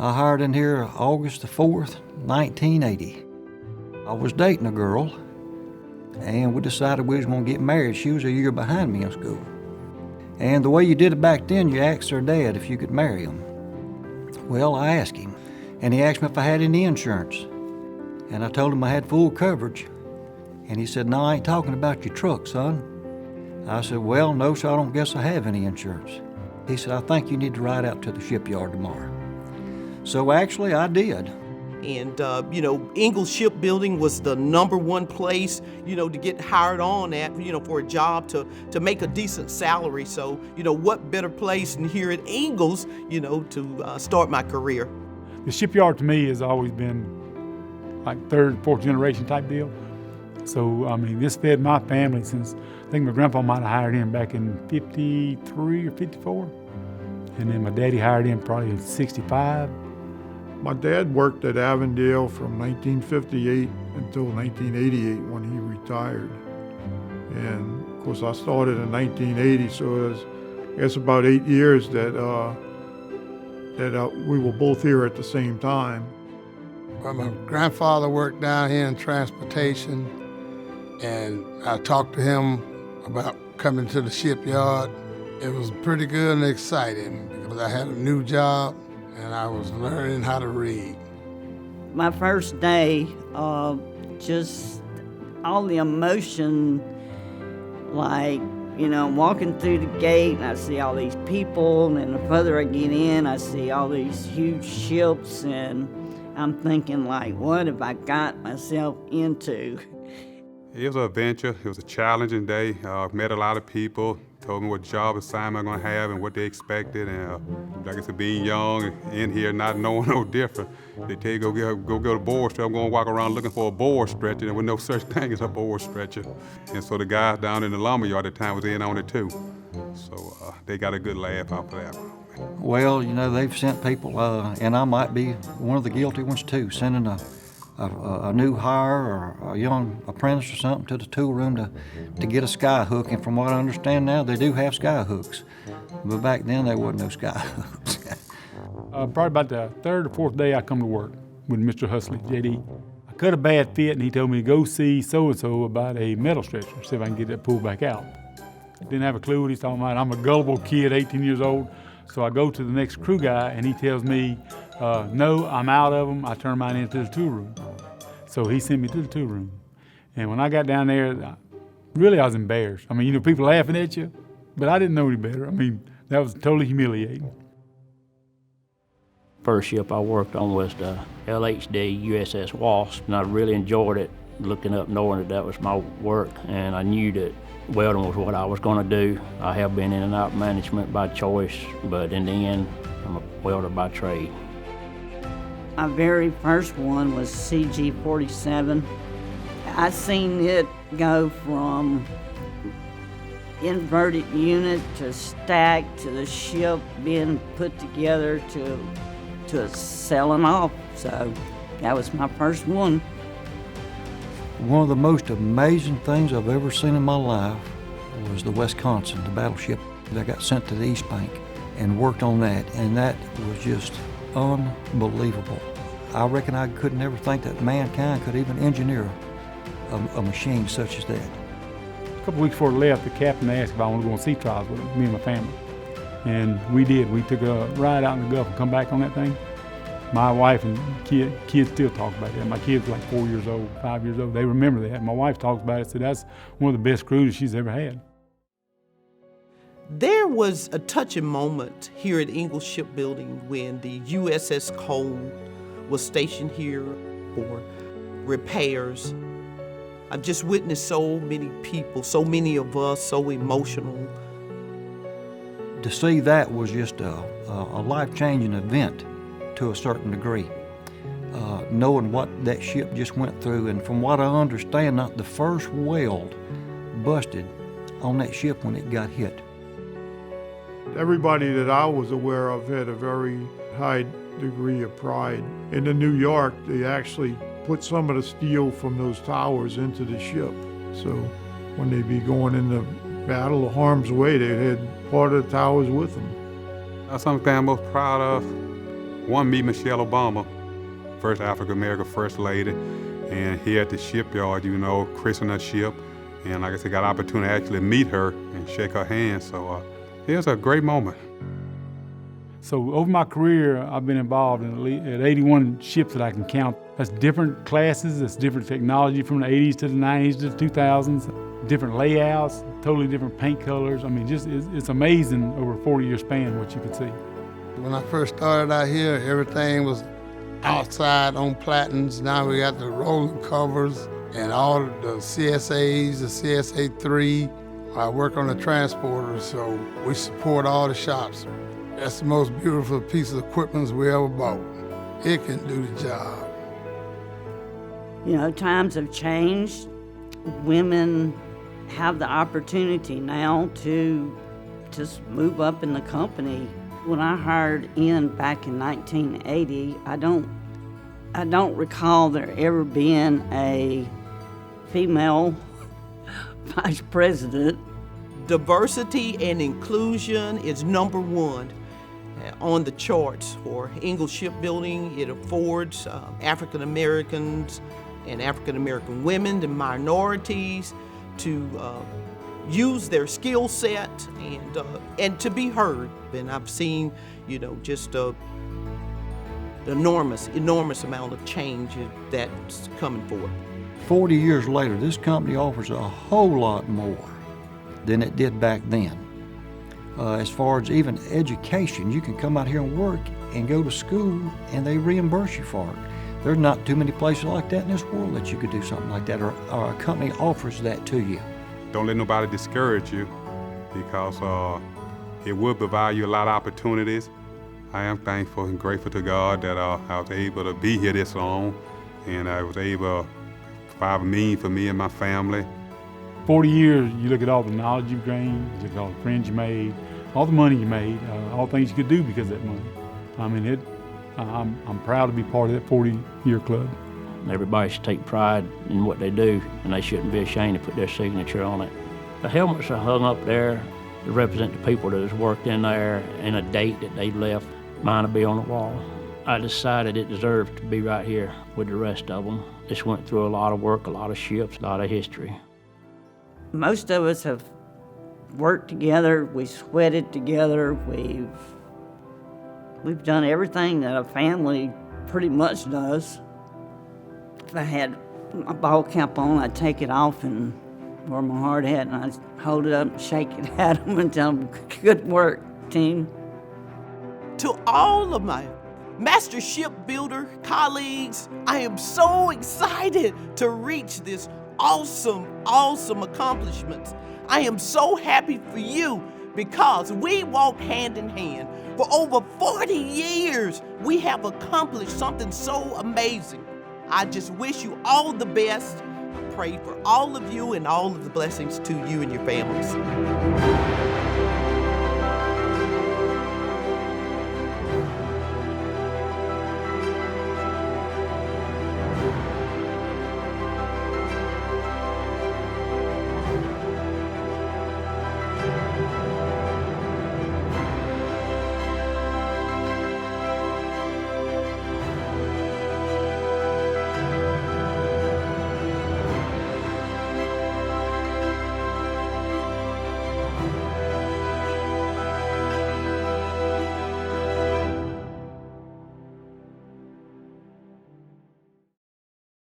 I hired in here August the 4th, 1980. I was dating a girl, and we decided we was going to get married. She was a year behind me in school. And the way you did it back then, you asked her dad if you could marry him. Well, I asked him, and he asked me if I had any insurance. And I told him I had full coverage. And he said, "No, I ain't talking about your truck, son." I said, "Well, no, so I don't guess I have any insurance." He said, "I think you need to ride out to the shipyard tomorrow." So actually, I did. And, Ingalls Shipbuilding was the #1 place, to get hired on at, for a job to make a decent salary. So, what better place than here at Ingalls, to start my career. The shipyard to me has always been like third, fourth generation type deal. So, this fed my family since, I think my grandpa might have hired in back in 53 or 54. And then my daddy hired in probably in 65. My dad worked at Avondale from 1958 until 1988 when he retired. And of course I started in 1980, so it was, I guess, about 8 years that we were both here at the same time. Well, my grandfather worked down here in transportation, and I talked to him about coming to the shipyard. It was pretty good and exciting because I had a new job and I was learning how to read. My first day, just all the emotion, like, walking through the gate and I see all these people, and the further I get in, I see all these huge ships, and I'm thinking, like, what have I got myself into? It was an adventure. It was a challenging day. Met a lot of people, told me what job assignment I'm gonna have and what they expected. And like I said, being young and in here not knowing no different, they tell you go get a board stretcher. I'm gonna walk around looking for a board stretcher. There was no such thing as a board stretcher. And so the guys down in the lumberyard at the time was in on it too. So they got a good laugh out of that. Well, they've sent people, and I might be one of the guilty ones too, sending a new hire or a young apprentice or something to the tool room to get a sky hook. And from what I understand now, they do have sky hooks. But back then, there wasn't no sky hooks. Probably about the third or fourth day I come to work with Mr. Husley, JD. I cut a bad fit, and he told me to go see so-and-so about a metal stretcher, see if I can get that pulled back out. Didn't have a clue what he's talking about. I'm a gullible kid, 18 years old. So I go to the next crew guy, and he tells me, no, I'm out of them. I turn mine into the tool room. So he sent me to the tool room. And when I got down there, really I was embarrassed. People laughing at you, but I didn't know any better. That was totally humiliating. First ship I worked on was the LHD USS Wasp, and I really enjoyed it, looking up knowing that was my work, and I knew that welding was what I was going to do. I have been in and out management by choice, but in the end, I'm a welder by trade. My very first one was CG-47. I seen it go from inverted unit to stack to the ship being put together to selling off. So that was my first one. One of the most amazing things I've ever seen in my life was the Wisconsin, the battleship that got sent to the East Bank, and worked on that, and that was just unbelievable. I reckon I could never think that mankind could even engineer a machine such as that. A couple weeks before I left, the captain asked if I wanted to go on sea trials with him, me and my family. And we did. We took a ride out in the Gulf and come back on that thing. My wife and kids still talk about that. My kid's like 4 years old, 5 years old. They remember that. My wife talks about it, said that's one of the best cruises she's ever had. There was a touching moment here at Ingalls Shipbuilding when the USS Cole was stationed here for repairs. I've just witnessed so many people, so many of us, so emotional. To see that was just a life-changing event to a certain degree. Knowing what that ship just went through, and from what I understand, not the first weld busted on that ship when it got hit. Everybody that I was aware of had a very high degree of pride. In the New York, they actually put some of the steel from those towers into the ship. So when they'd be going in the battle of harm's way, they had part of the towers with them. Something I'm most proud of One, meet Michelle Obama, first African-American First Lady, and here at the shipyard, you know, christening her ship. And like I said, got an opportunity to actually meet her and shake her hand. So it was a great moment. So over my career, I've been involved in at 81 ships that I can count. That's different classes, that's different technology from the 80s to the 90s to the 2000s, different layouts, totally different paint colors. I mean, just it's amazing over a 40-year span what you can see. When I first started out here, everything was outside on platens. Now we got the rolling covers and all the CSAs, the CSA-3. I work on the transporter, so we support all the shops. That's the most beautiful piece of equipment we ever bought. It can do the job. You know, times have changed. Women have the opportunity now to just move up in the company. When I hired in back in 1980, I don't recall there ever being a female vice president. Diversity and inclusion is #1 on the charts for Ingalls Shipbuilding. It affords African Americans and African American women and minorities to use their skill set and to be heard. And I've seen, you know, just an enormous amount of change that's coming forward. 40 years later, this company offers a whole lot more than it did back then. As far as even education, you can come out here and work and go to school and they reimburse you for it. There's not too many places like that in this world that you could do something like that, or a company offers that to you. Don't let nobody discourage you, because it will provide you a lot of opportunities. I am thankful and grateful to God that I was able to be here this long, and I was able to provide a means for me and my family. 40 years, you look at all the knowledge you've gained, you look at all the friends you made, all the money you made, all the things you could do because of that money. I mean, I'm proud to be part of that 40-year club. Everybody should take pride in what they do, and they shouldn't be ashamed to put their signature on it. The helmets are hung up there to represent the people that has worked in there and a date that they left. Mine will be on the wall. I decided it deserved to be right here with the rest of them. This went through a lot of work, a lot of ships, a lot of history. Most of us have worked together, we sweated together, we've done everything that a family pretty much does. If I had my ball cap on, I'd take it off and wear my hard hat, and I'd hold it up and shake it at them and tell them, good work, team. To all of my master shipbuilder colleagues, I am so excited to reach this awesome accomplishments. I am so happy for you because we walk hand in hand. For over 40 years, we have accomplished something so amazing. I just wish you all the best. I pray for all of you and all of the blessings to you and your families.